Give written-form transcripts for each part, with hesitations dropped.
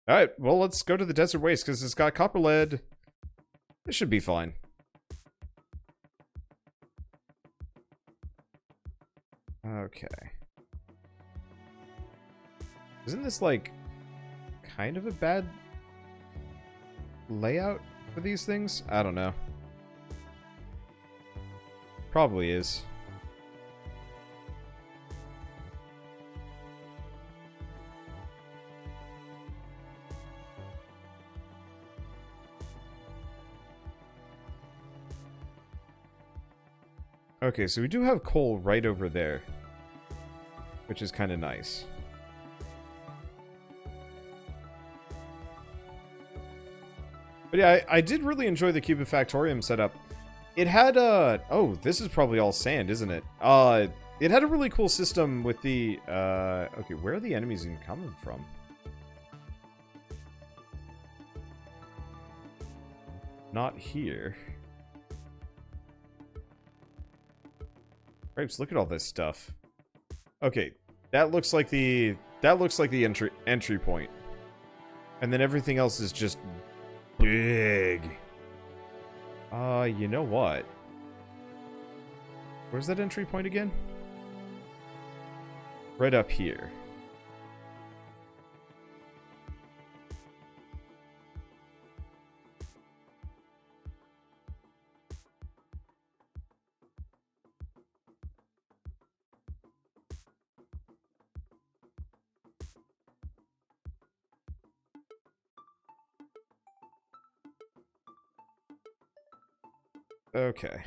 Alright, well, let's go to the desert waste, because it's got copper lead. It should be fine. Okay. Isn't this, like, kind of a bad layout for these things? I don't know. Probably is. Okay, so we do have coal right over there, which is kind of nice. But yeah, I did really enjoy the Cubifactorium setup. It had oh, this is probably all sand, isn't it? It had a really cool system with the okay, where are the enemies even coming from? Not here. Grapes, look at all this stuff. Okay, that looks like the entry point. And then everything else is just big. You know what? Where's that entry point again? Right up here. Okay.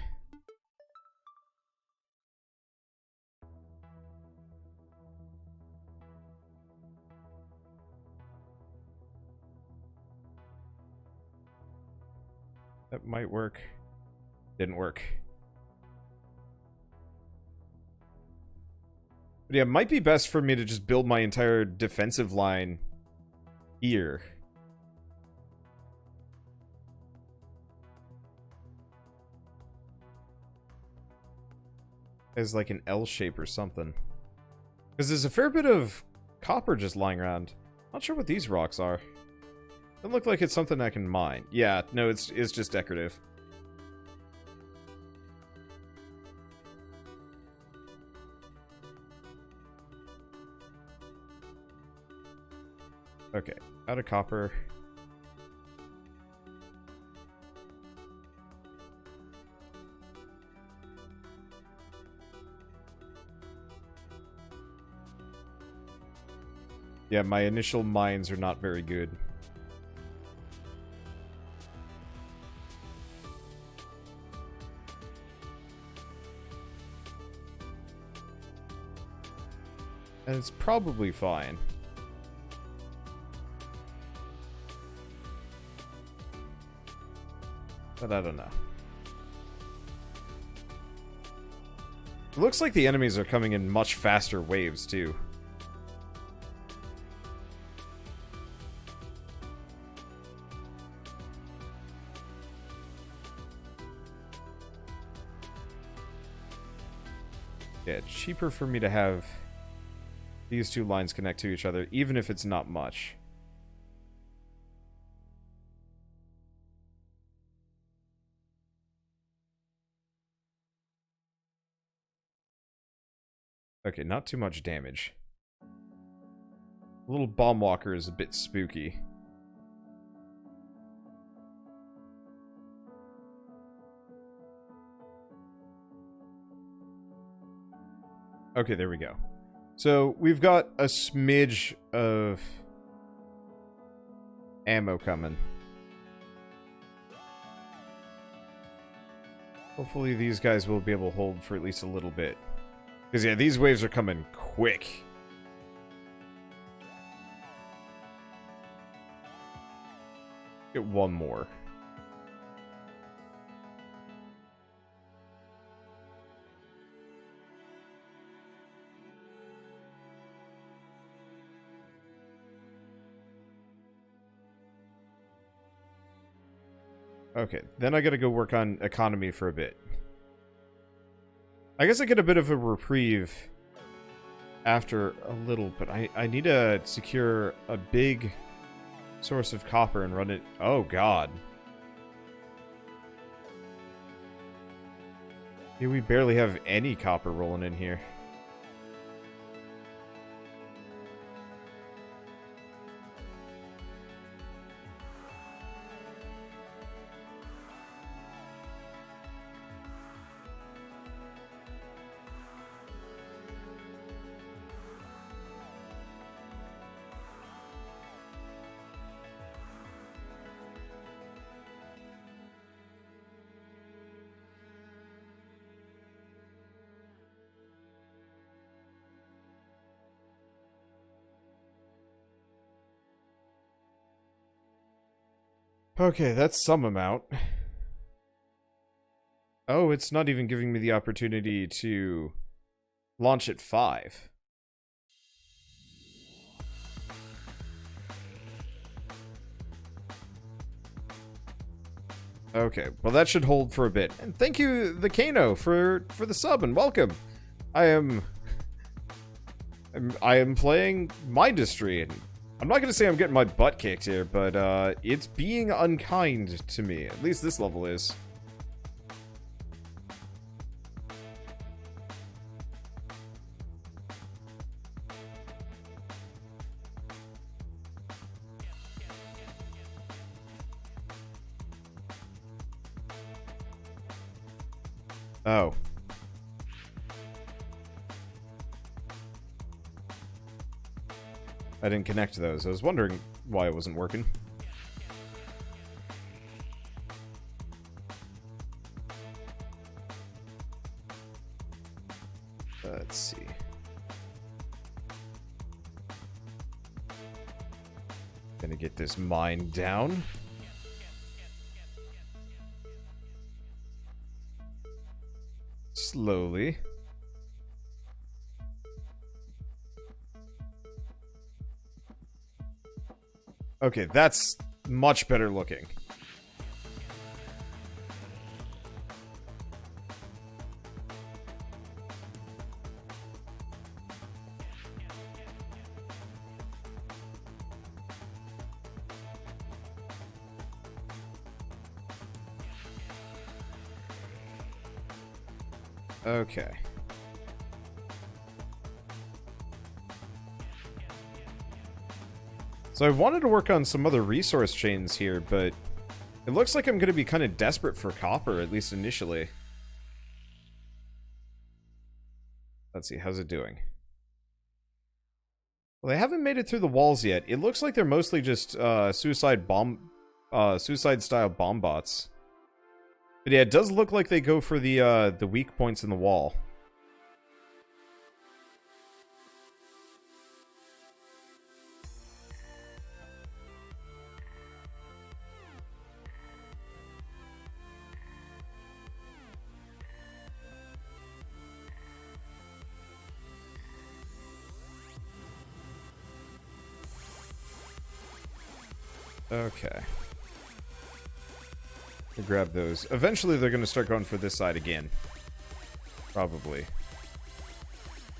That might work. Didn't work. But yeah, it might be best for me to just build my entire defensive line here. As like an L shape or something. Because there's a fair bit of copper just lying around. Not sure what these rocks are. Doesn't look like it's something I can mine. Yeah, no, it's just decorative. Okay, out of copper. Yeah, my initial mines are not very good. And it's probably fine. But I don't know. It looks like the enemies are coming in much faster waves, too. Yeah, it's cheaper for me to have these two lines connect to each other, even if it's not much. Okay, not too much damage. The little bomb walker is a bit spooky. Okay, there we go. So, we've got a smidge of ammo coming. Hopefully these guys will be able to hold for at least a little bit. Because, yeah, these waves are coming quick. Get one more. Okay, then I gotta go work on economy for a bit. I guess I get a bit of a reprieve after a little, but I need to secure a big source of copper and run it. Oh, God. Yeah, we barely have any copper rolling in here. Okay, that's some amount. Oh, it's not even giving me the opportunity to launch at 5. Okay, well that should hold for a bit. And thank you, the Kano, for the sub and welcome. I am playing Mindustry, and I'm not gonna say I'm getting my butt kicked here, but it's being unkind to me. At least this level is. Oh. I didn't connect those. I was wondering why it wasn't working. Let's see. Gonna get this mine down. Slowly. Okay, that's much better looking. Okay. So I wanted to work on some other resource chains here, but it looks like I'm going to be kind of desperate for copper, at least initially. Let's see, how's it doing? Well, they haven't made it through the walls yet. It looks like they're mostly just suicide style bomb bots. But yeah, it does look like they go for the weak points in the wall. Okay. We'll grab those. Eventually they're going to start going for this side again. Probably.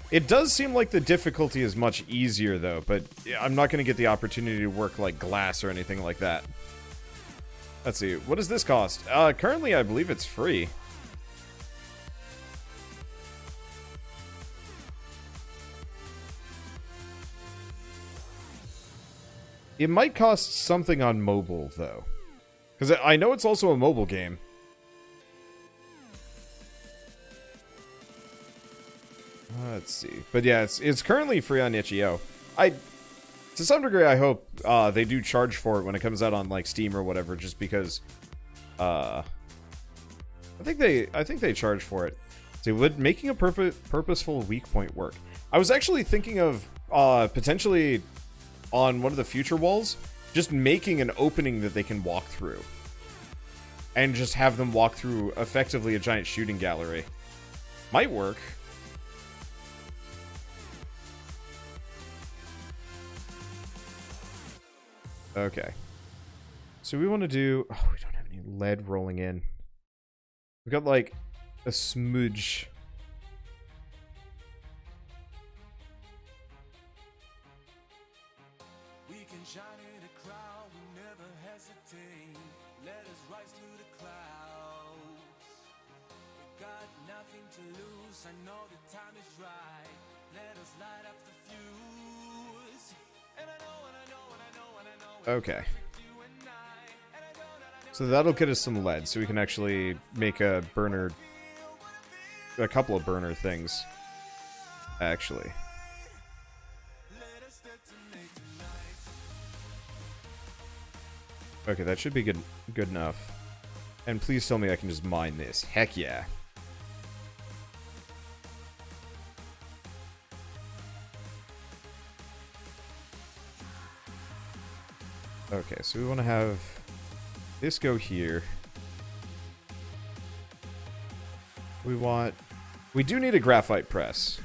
It does seem like the difficulty is much easier, though, but I'm not going to get the opportunity to work, like, glass or anything like that. Let's see. What does this cost? Currently, I believe it's free. It might cost something on mobile, though. Because I know it's also a mobile game. Let's see. But yeah, it's currently free on itch.io. To some degree, I hope they do charge for it when it comes out on like Steam or whatever, just because I think they charge for it. See, would making a purposeful weak point work? I was actually thinking of potentially on one of the future walls, just making an opening that they can walk through. And just have them walk through effectively a giant shooting gallery. Might work. Okay. So we want to do... Oh, we don't have any lead rolling in. We've got, like, a smudge. Okay. So that'll get us some lead, so we can actually make a burner... a couple of burner things. Actually. Okay, that should be good enough. And please tell me I can just mine this. Heck yeah. Okay, so we want to have this go here. We do need a graphite press.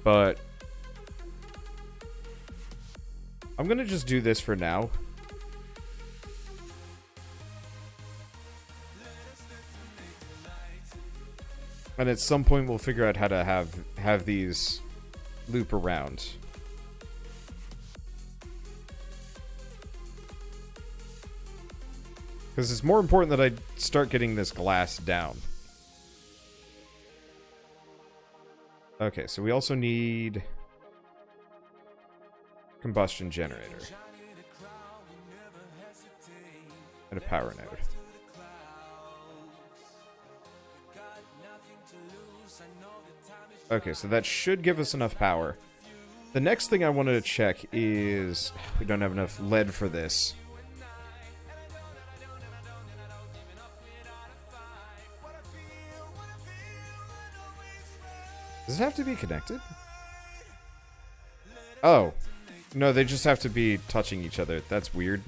But I'm gonna just do this for now. And at some point we'll figure out how to have these loop around. Because it's more important that I start getting this glass down. Okay, so we also need combustion generator. And a power node. Okay, so that should give us enough power. The next thing I wanted to check is... we don't have enough lead for this. Does it have to be connected? Oh. No, they just have to be touching each other. That's weird.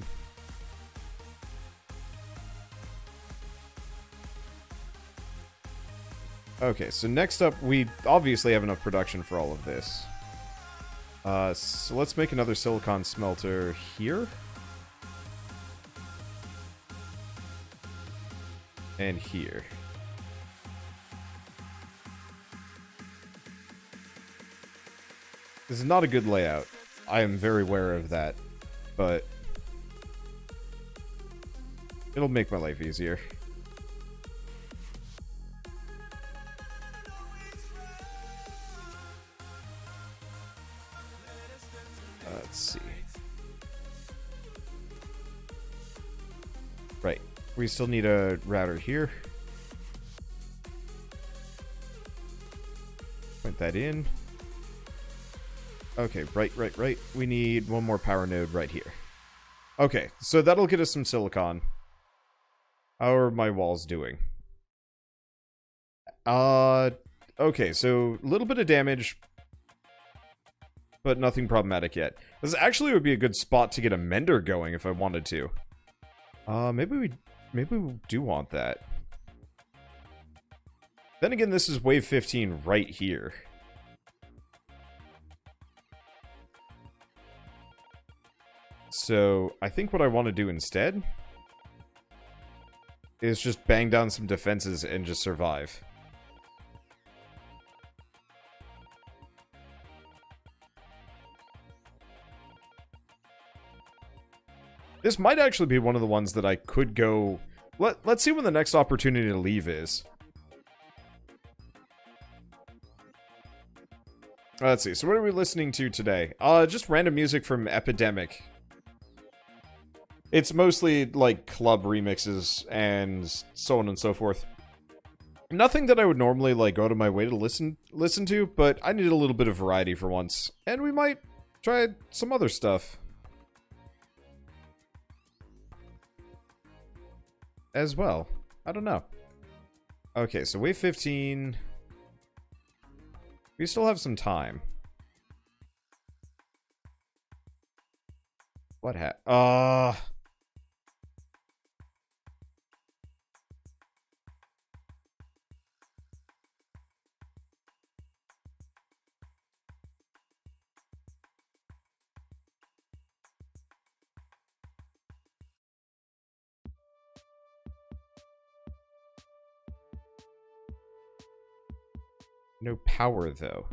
Okay, so next up, we obviously have enough production for all of this. So let's make another silicon smelter here. And here. This is not a good layout. I am very aware of that. But it'll make my life easier. Let's see. Right. We still need a router here. Put that in. Okay, right. We need one more power node right here. Okay, so that'll get us some silicon. How are my walls doing? Okay, so a little bit of damage, but nothing problematic yet. This actually would be a good spot to get a mender going if I wanted to. Maybe we do want that. Then again, this is wave 15 right here. So, I think what I want to do instead is just bang down some defenses and just survive. This might actually be one of the ones that I could go... Let's see when the next opportunity to leave is. Let's see, so what are we listening to today? Just random music from Epidemic. It's mostly, like, club remixes and so on and so forth. Nothing that I would normally, like, go to my way to listen to, but I need a little bit of variety for once. And we might try some other stuff as well. I don't know. Okay, so wave 15... we still have some time. What No power, though.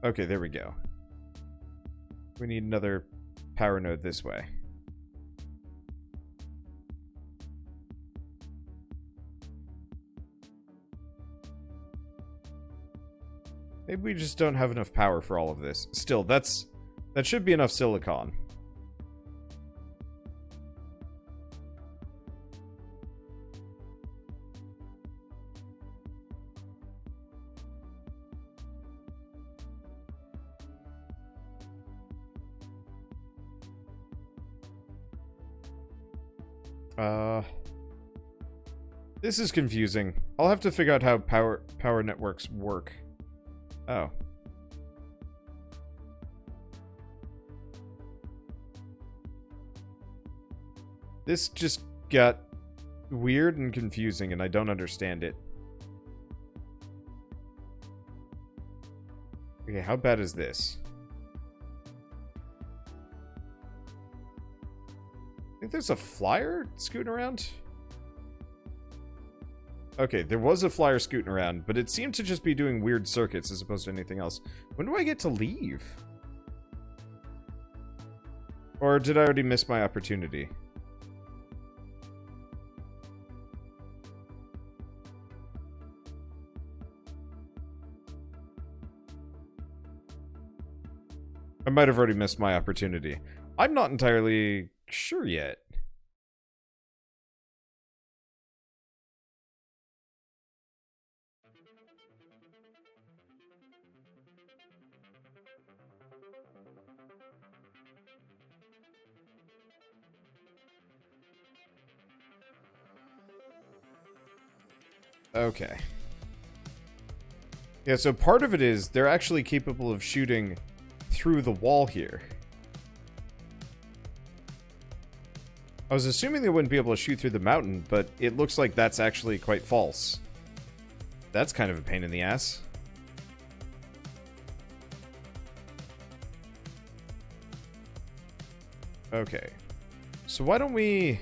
Okay, there we go. We need another power node this way. Maybe we just don't have enough power for all of this. Still, that should be enough silicon. This is confusing. I'll have to figure out how power networks work. Oh. This just got weird and confusing, and I don't understand it. Okay, how bad is this? I think there's a flyer scooting around? Okay, there was a flyer scooting around, but it seemed to just be doing weird circuits as opposed to anything else. When do I get to leave? Or did I already miss my opportunity? I might have already missed my opportunity. I'm not entirely sure yet. Okay. Yeah, so part of it is they're actually capable of shooting through the wall here. I was assuming they wouldn't be able to shoot through the mountain, but it looks like that's actually quite false. That's kind of a pain in the ass. Okay. So why don't we...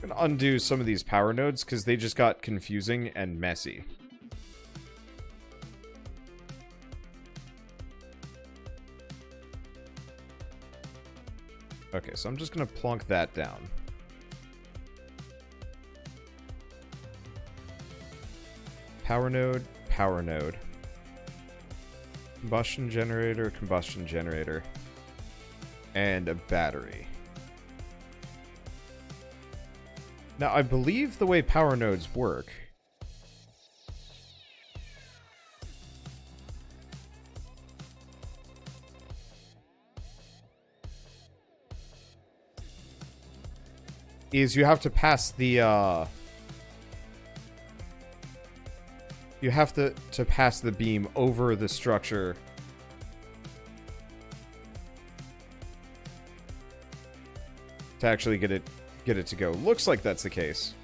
I'm gonna undo some of these power nodes, because they just got confusing and messy. Okay, so I'm just gonna plonk that down. Power node, power node. Combustion generator, and a battery. Now, I believe the way power nodes work is you have to pass the, you have to pass the beam over the structure to actually get it to go. Looks like that's the case.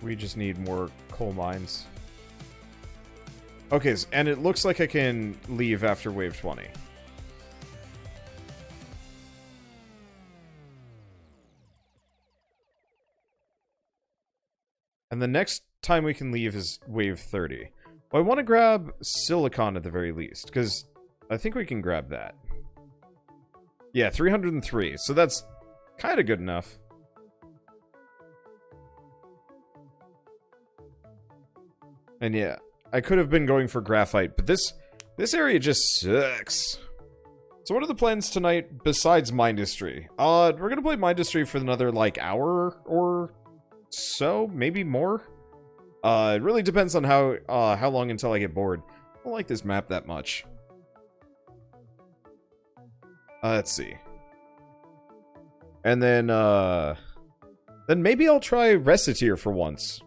We just need more coal mines. Okay, and it looks like I can leave after wave 20. And the next time we can leave is wave 30. Well, I want to grab silicon at the very least, because I think we can grab that. Yeah, 303. So that's kind of good enough. And yeah, I could have been going for graphite, but this area just sucks. So what are the plans tonight besides Mindustry? We're going to play Mindustry for another, like, hour or so, maybe more. It really depends on how long until I get bored. I don't like this map that much. Let's see. And then maybe I'll try Reciteer for once.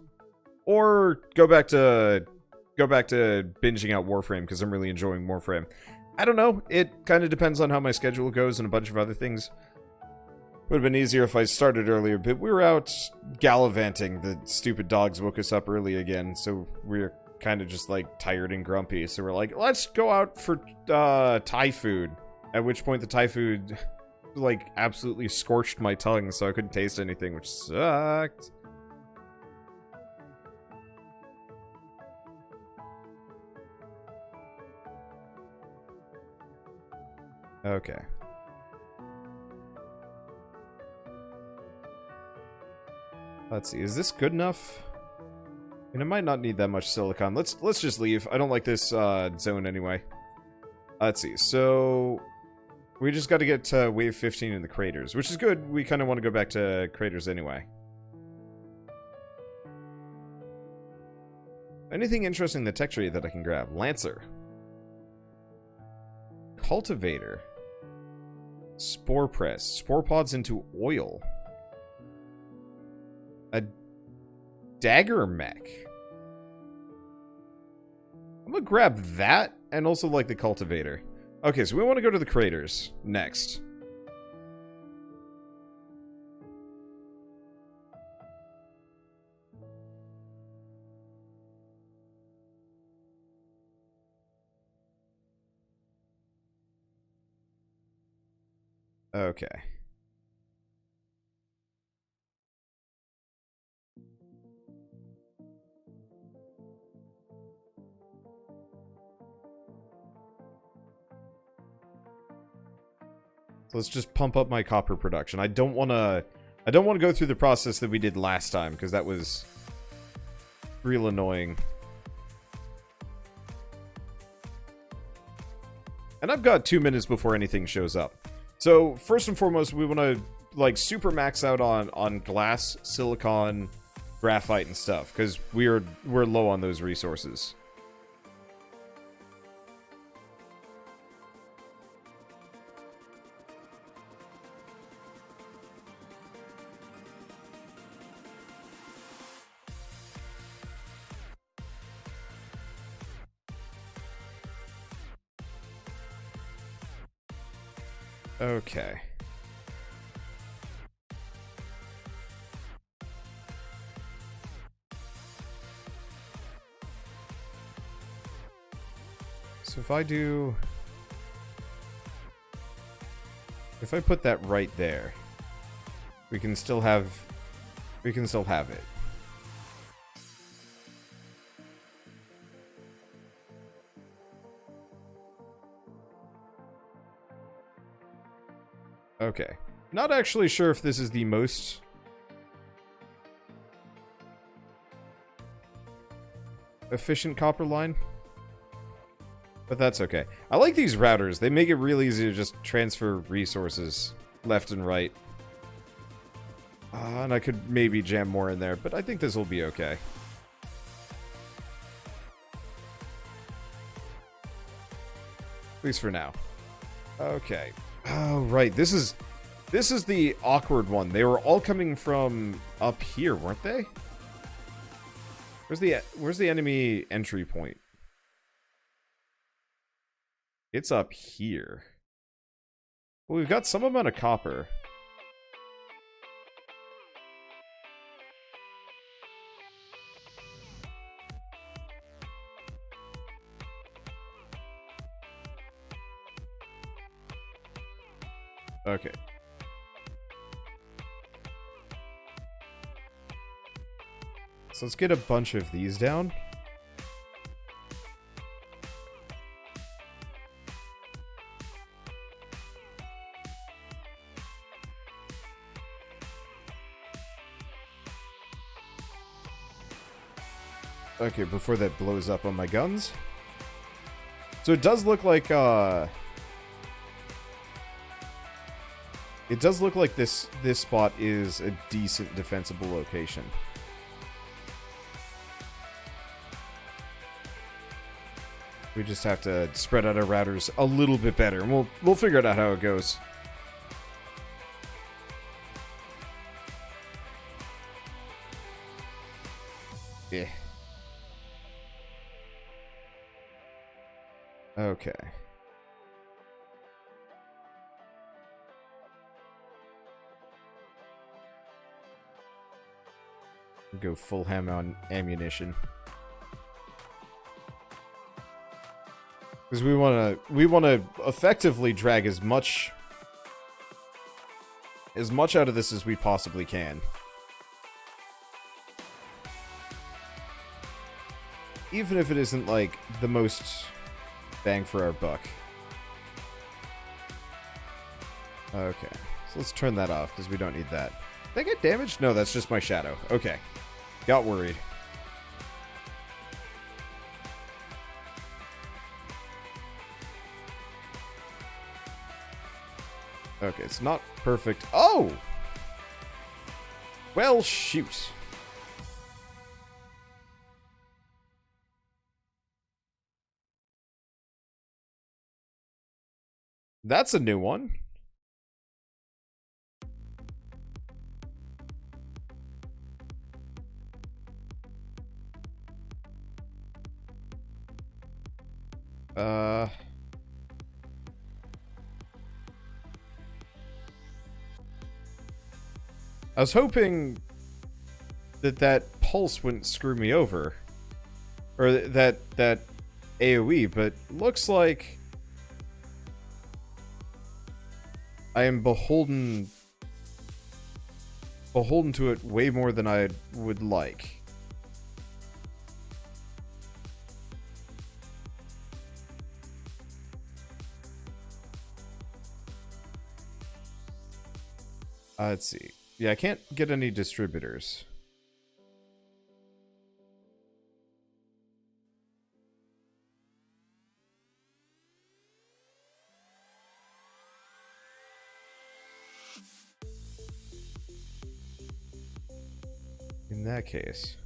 Or go back to binging out Warframe, because I'm really enjoying Warframe. I don't know. It kind of depends on how my schedule goes and a bunch of other things. Would have been easier if I started earlier, but we were out gallivanting. The stupid dogs woke us up early again, so we're kind of just, like, tired and grumpy. So we're like, let's go out for Thai food. At which point the Thai food, like, absolutely scorched my tongue, so I couldn't taste anything, which sucked. Okay. Let's see, is this good enough? And it might not need that much silicon. Let's just leave. I don't like this zone anyway. Let's see, so we just got to get to wave 15 in the craters, which is good. We kind of want to go back to craters anyway. Anything interesting in the tech tree that I can grab? Lancer. Cultivator. Spore press. Spore pods into oil. A dagger mech. I'm gonna grab that and also like the cultivator. Okay, so we want to go to the craters next. Okay. So let's just pump up my copper production. I don't want to go through the process that we did last time, because that was real annoying. And I've got 2 minutes before anything shows up. So first and foremost, we want to like super max out on glass, silicon, graphite, and stuff, because we're low on those resources. Okay. So if I put that right there, we can still have it. Okay. Not actually sure if this is the most efficient copper line, but that's okay. I like these routers. They make it real easy to just transfer resources left and right. And I could maybe jam more in there, but I think this will be okay. At least for now. Okay. Oh, right. This is the awkward one. They were all coming from up here, weren't they? Where's the enemy entry point? It's up here. Well, we've got some amount of copper. Okay. So let's get a bunch of these down. Okay, before that blows up on my guns. So it does look like, it does look like this spot is a decent defensible location. We just have to spread out our routers a little bit better, and we'll figure out how it goes. Yeah. Okay. Go full ham on ammunition. Because we wanna effectively drag as much out of this as we possibly can. Even if it isn't, like, the most bang for our buck. Okay, so let's turn that off, because we don't need that. Did I get damaged? No, that's just my shadow. Okay. Got worried. Okay, it's not perfect. Oh! Well, shoot. That's a new one. I was hoping that pulse wouldn't screw me over. Or that AoE, but looks like I am beholden to it way more than I would like. Let's see. Yeah, I can't get any distributors. In that case,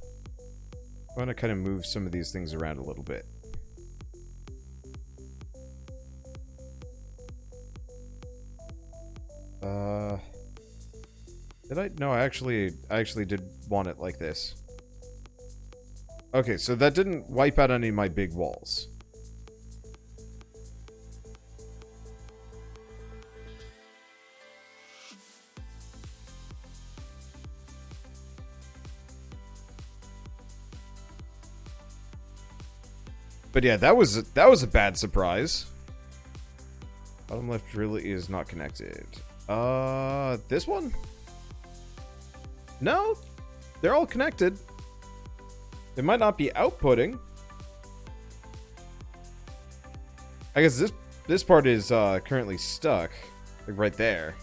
I want to kind of move some of these things around a little bit. Did I? No, I actually did want it like this. Okay, so that didn't wipe out any of my big walls. But yeah, that was a bad surprise. Bottom left drill is not connected. This one? No, they're all connected. They might not be outputting. I guess this part is currently stuck, like right there.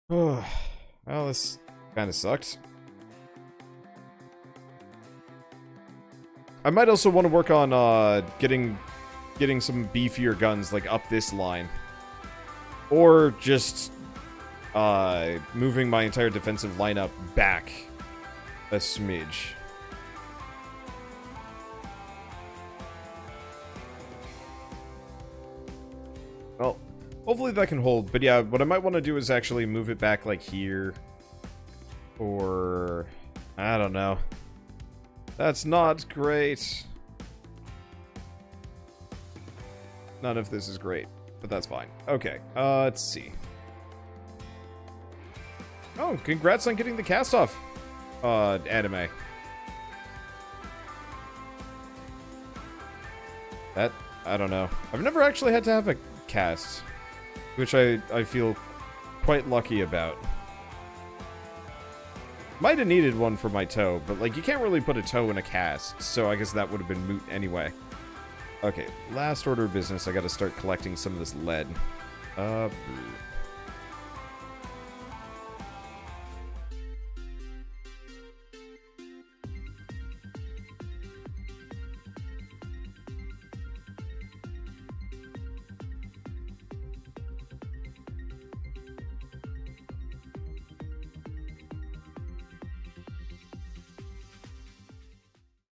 Well, this kind of sucked. I might also want to work on getting some beefier guns like up this line, or just moving my entire defensive lineup back a smidge. Well, hopefully that can hold. But yeah, what I might want to do is actually move it back like here, or I don't know. That's not great. None of this is great, but that's fine. Okay, let's see. Oh, congrats on getting the cast-off anime. That, I don't know. I've never actually had to have a cast, which I feel quite lucky about. Might have needed one for my toe, but like you can't really put a toe in a cast, so I guess that would have been moot anyway. Okay, last order of business, I gotta start collecting some of this lead.